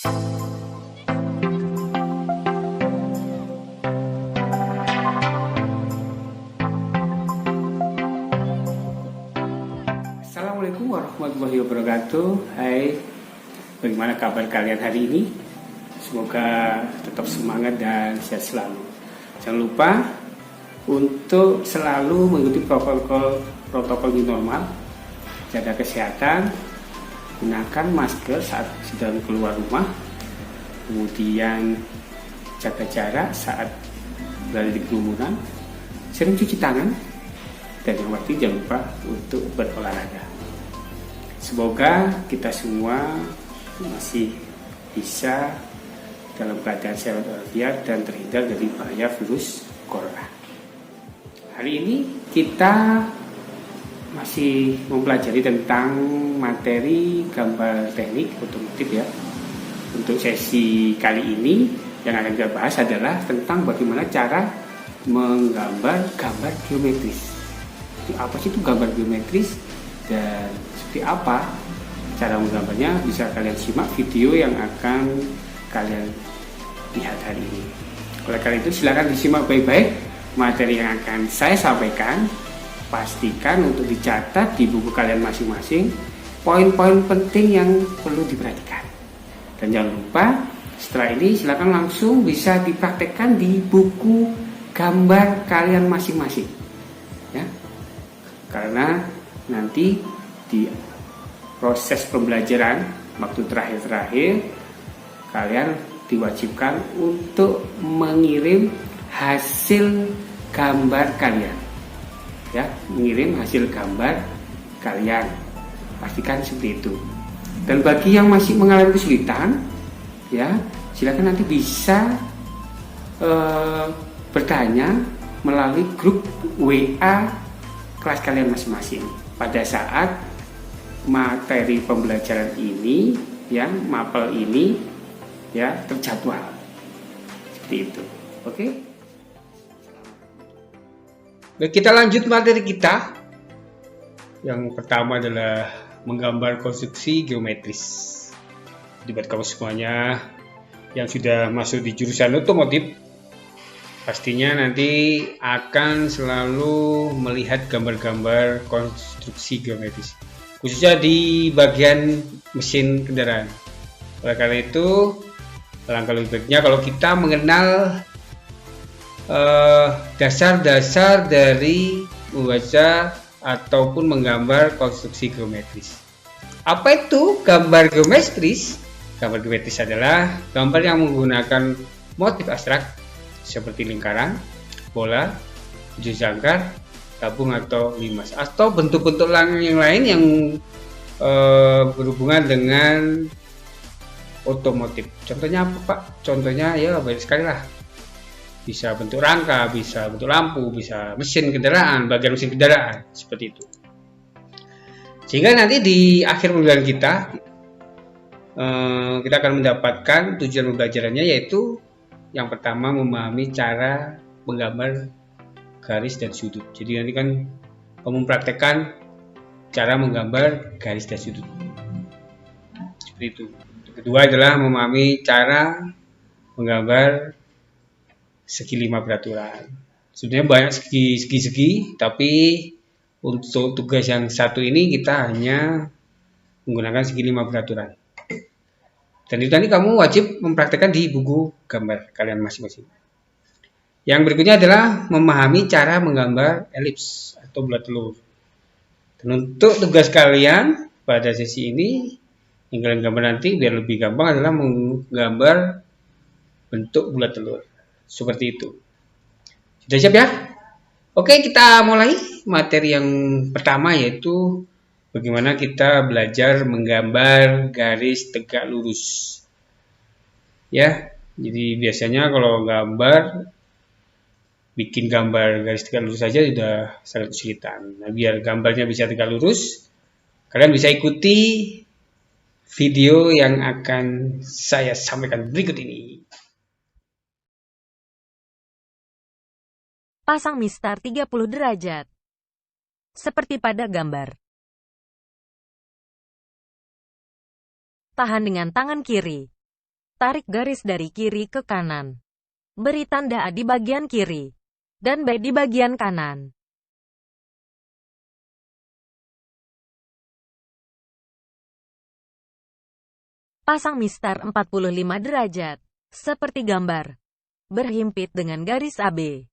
Assalamualaikum warahmatullahi wabarakatuh. Hai, bagaimana kabar kalian hari ini? Semoga tetap semangat dan sehat selalu. Jangan lupa untuk selalu mengikuti protokol new normal, jaga kesehatan, gunakan masker saat sedang keluar rumah, kemudian jaga jarak saat berada di kerumunan, sering cuci tangan, dan yang pasti jangan lupa untuk berolahraga. Semoga kita semua masih bisa dalam keadaan sehat walafiat dan terhindar dari bahaya virus corona. Hari ini kita masih mempelajari tentang materi gambar teknik otomotif ya. Untuk sesi kali ini yang akan kita bahas adalah tentang bagaimana cara menggambar gambar geometris. Apa sih itu gambar geometris dan seperti apa cara menggambarnya? Bisa kalian simak video yang akan kalian lihat hari ini. Oleh karena itu silakan disimak baik-baik materi yang akan saya sampaikan. Pastikan untuk dicatat di buku kalian masing-masing poin-poin penting yang perlu diperhatikan. Dan jangan lupa setelah ini silakan langsung bisa dipraktekkan di buku gambar kalian masing-masing ya. Karena nanti di proses pembelajaran waktu terakhir kalian diwajibkan untuk mengirim hasil gambar kalian ya, mengirim hasil gambar kalian, pastikan seperti itu. Dan bagi yang masih mengalami kesulitan ya, silakan nanti bisa bertanya melalui grup WA kelas kalian masing-masing pada saat materi pembelajaran ini ya, mapel ini ya terjadwal seperti itu. Oke, baik, kita lanjut materi kita. Yang pertama adalah menggambar konstruksi geometris. Jadi buat kamu semuanya yang sudah masuk di jurusan otomotif, pastinya nanti akan selalu melihat gambar-gambar konstruksi geometris, khususnya di bagian mesin kendaraan. Oleh karena itu, alangkah lebih baiknya kalau kita mengenal dasar-dasar dari membaca ataupun menggambar konstruksi geometris. Apa itu gambar geometris? Gambar geometris adalah gambar yang menggunakan motif abstrak seperti lingkaran, bola, tujuh jangkar, tabung atau limas, atau bentuk-bentuk yang lain yang berhubungan dengan otomotif. Contohnya apa, Pak? Contohnya ya banyak sekali lah. Bisa bentuk rangka, bisa bentuk lampu, bisa mesin kendaraan, bagian mesin kendaraan, seperti itu. Sehingga nanti di akhir pembelajaran kita akan mendapatkan tujuan pembelajarannya, yaitu yang pertama memahami cara menggambar garis dan sudut. Jadi nanti kan kamu mempraktekkan cara menggambar garis dan sudut. Seperti itu. Kedua adalah memahami cara menggambar segi lima beraturan. Sebenarnya banyak segi-segi, tapi untuk tugas yang satu ini kita hanya menggunakan segi lima beraturan. Dan itu tadi kamu wajib mempraktekkan di buku gambar kalian masing-masing. Yang berikutnya adalah memahami cara menggambar elips atau bulat telur. Dan untuk tugas kalian pada sesi ini yang kalian gambar nanti biar lebih gampang adalah menggambar bentuk bulat telur. Seperti itu. Sudah siap ya? Oke, kita mulai materi yang pertama, yaitu bagaimana kita belajar menggambar garis tegak lurus. Ya, jadi biasanya kalau bikin gambar garis tegak lurus saja sudah sangat kesulitan. Nah, biar gambarnya bisa tegak lurus, kalian bisa ikuti video yang akan saya sampaikan berikut ini. Pasang mistar 30 derajat. Seperti pada gambar. Tahan dengan tangan kiri. Tarik garis dari kiri ke kanan. Beri tanda A di bagian kiri dan B di bagian kanan. Pasang mistar 45 derajat, seperti gambar. Berhimpit dengan garis AB.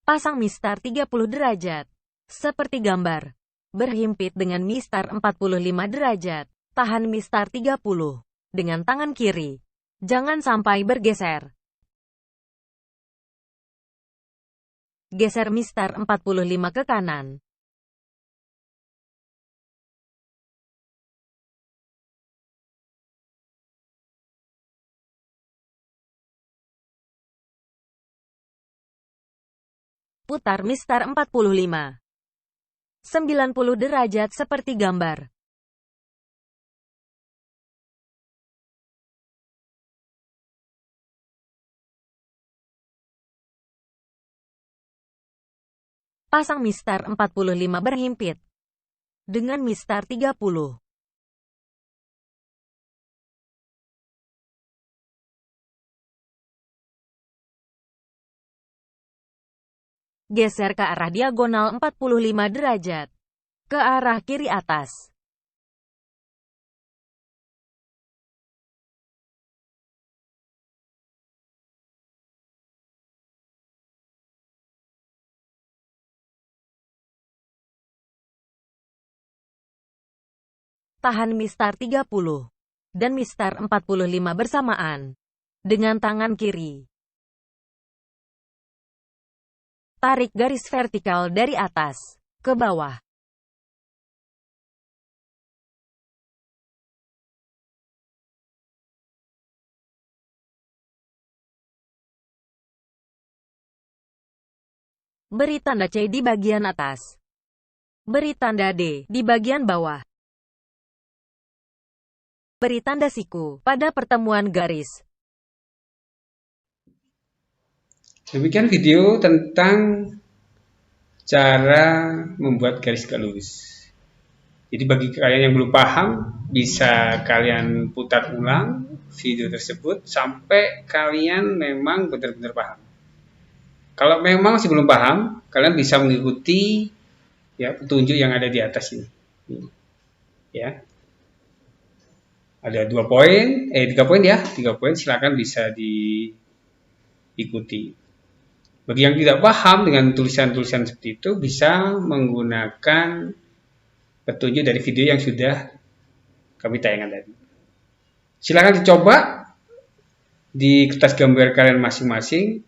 Pasang mistar 30 derajat, seperti gambar. Berhimpit dengan mistar 45 derajat. Tahan mistar 30 dengan tangan kiri. Jangan sampai bergeser. Geser mistar 45 ke kanan. Putar mistar 45. 90 derajat seperti gambar. Pasang mistar 45 berhimpit dengan mistar 30. Geser ke arah diagonal 45 derajat. Ke arah kiri atas. Tahan mistar 30 dan mistar 45 bersamaan dengan tangan kiri. Tarik garis vertikal dari atas ke bawah. Beri tanda C di bagian atas. Beri tanda D di bagian bawah. Beri tanda siku pada pertemuan garis. Demikian video tentang cara membuat garis gak lurus. Jadi bagi kalian yang belum paham, bisa kalian putar ulang video tersebut sampai kalian memang benar-benar paham. Kalau memang masih belum paham, kalian bisa mengikuti ya petunjuk yang ada di atas ini. Ya. Ada 3 poin ya, 3 poin, silakan bisa diikuti. Bagi yang tidak paham dengan tulisan-tulisan seperti itu, bisa menggunakan petunjuk dari video yang sudah kami tayangkan tadi. Silakan dicoba di kertas gambar kalian masing-masing.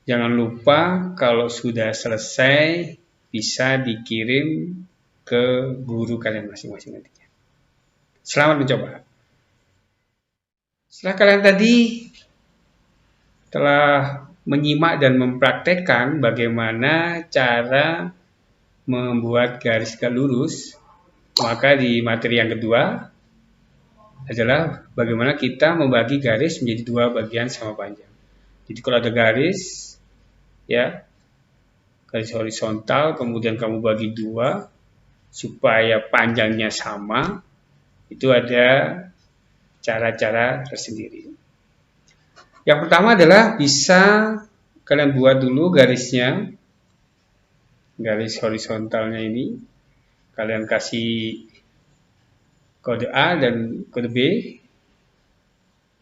Jangan lupa kalau sudah selesai bisa dikirim ke guru kalian masing-masing nantinya. Selamat mencoba. Setelah kalian tadi telah menyimak dan mempraktekkan bagaimana cara membuat garis gak lurus, maka di materi yang kedua adalah bagaimana kita membagi garis menjadi 2 bagian sama panjang. Jadi kalau ada garis, ya, garis horizontal, kemudian kamu bagi 2 supaya panjangnya sama, itu ada cara-cara tersendiri. Yang pertama adalah bisa kalian buat dulu garisnya, garis horizontalnya ini, kalian kasih kode A dan kode B,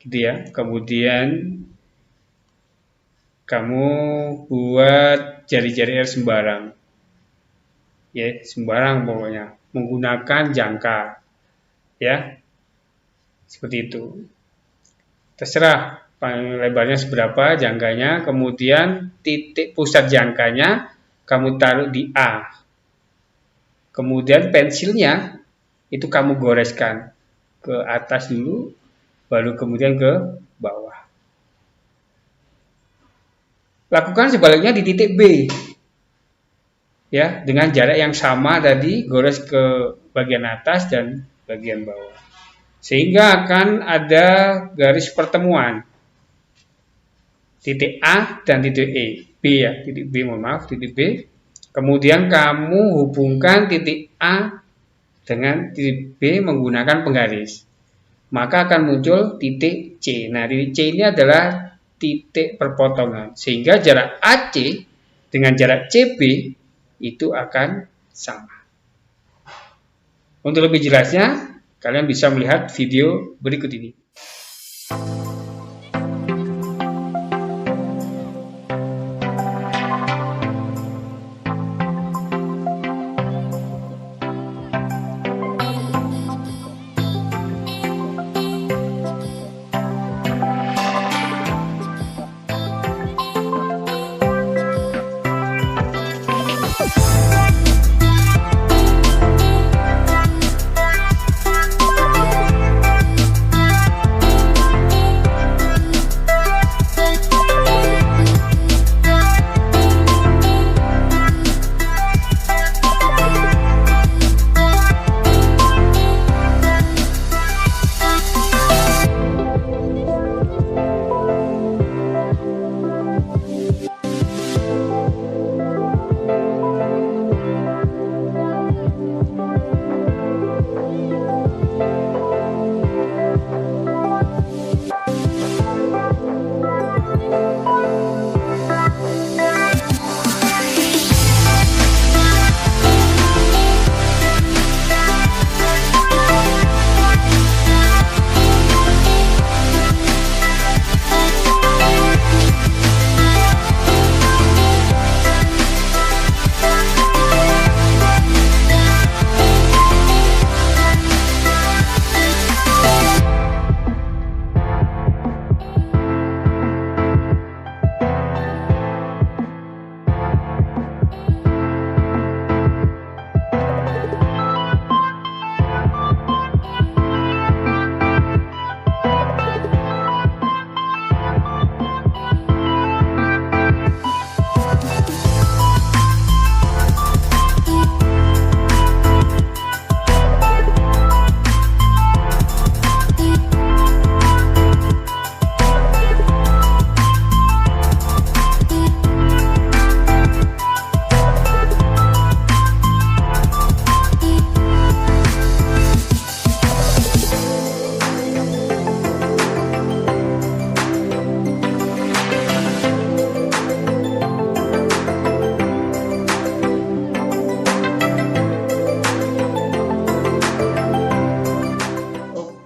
gitu ya. Kemudian kamu buat jari-jari R sembarang, ya, sembarang pokoknya, menggunakan jangka, ya, seperti itu. Terserah lebarnya seberapa jangkanya, kemudian titik pusat jangkanya kamu taruh di A. Kemudian pensilnya itu kamu goreskan ke atas dulu, baru kemudian ke bawah. Lakukan sebaliknya di titik B. Ya, dengan jarak yang sama tadi, gores ke bagian atas dan bagian bawah. Sehingga akan ada garis pertemuan. Titik A dan titik E. B ya, titik B, mohon maaf, titik B. Kemudian kamu hubungkan titik A dengan titik B menggunakan penggaris, maka akan muncul titik C. Nah, titik C ini adalah titik perpotongan, sehingga jarak AC dengan jarak CB itu akan sama. Untuk lebih jelasnya, kalian bisa melihat video berikut ini.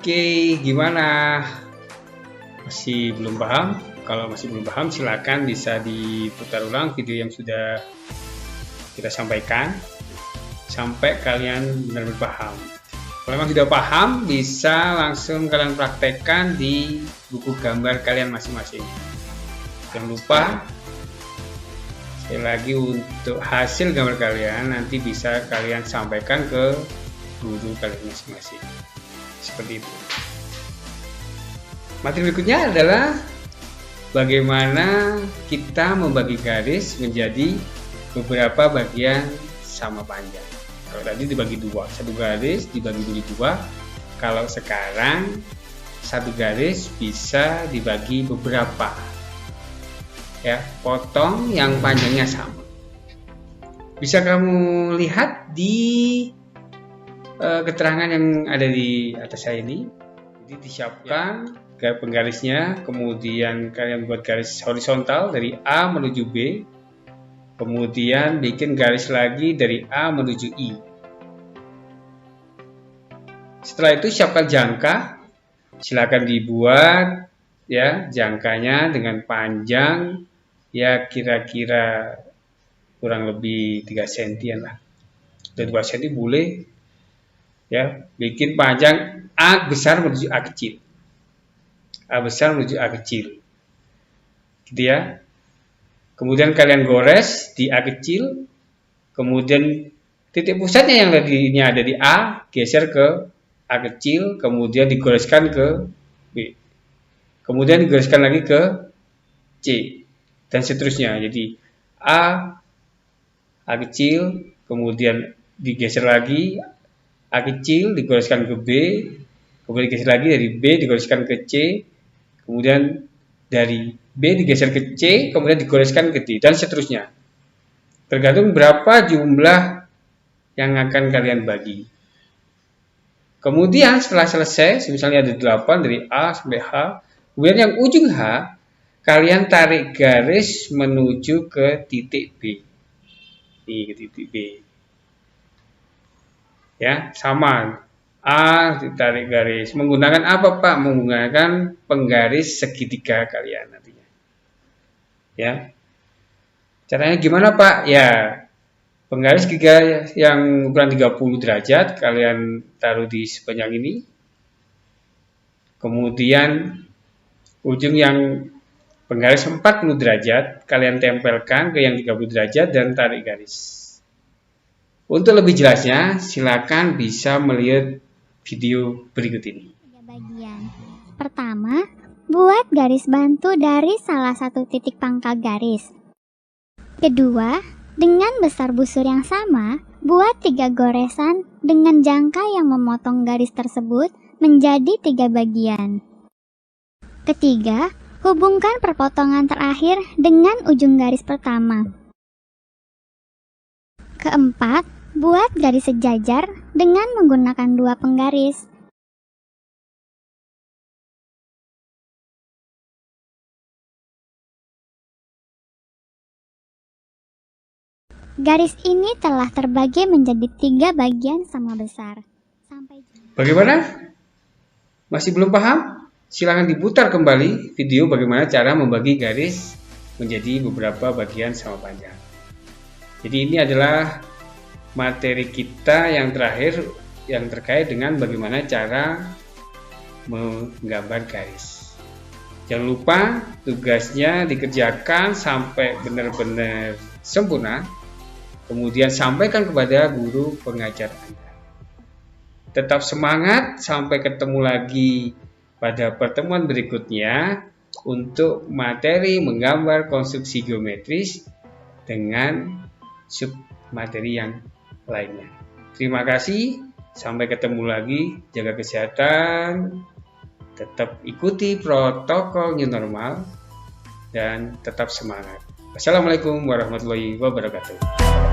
Oke, gimana? Masih belum paham? Kalau masih belum paham, silakan bisa diputar ulang video yang sudah kita sampaikan sampai kalian benar-benar paham. Kalau memang sudah paham, bisa langsung kalian praktekkan di buku gambar kalian masing-masing. Jangan lupa, sekali lagi, untuk hasil gambar kalian nanti bisa kalian sampaikan ke guru kalian masing-masing. Seperti itu. Materi berikutnya adalah bagaimana kita membagi garis menjadi beberapa bagian sama panjang. Kalau tadi dibagi dua, satu garis dibagi menjadi dua. Kalau sekarang satu garis bisa dibagi beberapa, ya, potong yang panjangnya sama. Bisa kamu lihat di keterangan yang ada di atas saya ini. Jadi disiapkan penggarisnya, kemudian kalian buat garis horizontal dari A menuju B, kemudian bikin garis lagi dari A menuju I. Setelah itu siapkan jangka, silakan dibuat ya jangkanya dengan panjang ya kira-kira kurang lebih 3 cm lah, dan 2 cm boleh. Ya, bikin panjang A besar menuju A kecil, A besar menuju A kecil, gitu ya. Kemudian kalian gores di A kecil, kemudian titik pusatnya yang tadinya ada di A geser ke A kecil, kemudian digoreskan ke B, kemudian digoreskan lagi ke C, dan seterusnya. Jadi A kecil, kemudian digeser lagi A kecil, digoreskan ke B, kemudian digeser lagi dari B, digoreskan ke C, kemudian dari B digeser ke C, kemudian digoreskan ke D, dan seterusnya. Tergantung berapa jumlah yang akan kalian bagi. Kemudian setelah selesai, misalnya ada 8 dari A sampai H, kemudian yang ujung H, kalian tarik garis menuju ke titik B. Ini ke titik B. Ya, sama. A ditarik garis. Menggunakan apa, Pak? Menggunakan penggaris segitiga kalian nantinya. Ya. Caranya gimana, Pak? Ya, penggaris segitiga yang ukuran 30 derajat kalian taruh di sepanjang ini. Kemudian ujung yang penggaris 40 derajat kalian tempelkan ke yang 30 derajat dan tarik garis. Untuk lebih jelasnya, silakan bisa melihat video berikut ini. Bagian pertama, buat garis bantu dari salah satu titik pangkal garis. Kedua, dengan besar busur yang sama, buat 3 goresan dengan jangka yang memotong garis tersebut menjadi 3 bagian. Ketiga, hubungkan perpotongan terakhir dengan ujung garis pertama. Keempat, buat garis sejajar dengan menggunakan 2 penggaris. Garis ini telah terbagi menjadi 3 bagian sama besar. Sampai jumpa. Bagaimana? Masih belum paham? Silakan diputar kembali video bagaimana cara membagi garis menjadi beberapa bagian sama panjang. Jadi ini adalah materi kita yang terakhir yang terkait dengan bagaimana cara menggambar garis. Jangan lupa tugasnya dikerjakan sampai benar-benar sempurna. Kemudian sampaikan kepada guru pengajar Anda. Tetap semangat, sampai ketemu lagi pada pertemuan berikutnya untuk materi menggambar konstruksi geometris dengan sub materi yang lainnya. Terima kasih, sampai ketemu lagi, jaga kesehatan, tetap ikuti protokol new normal, dan tetap semangat. Wassalamualaikum warahmatullahi wabarakatuh.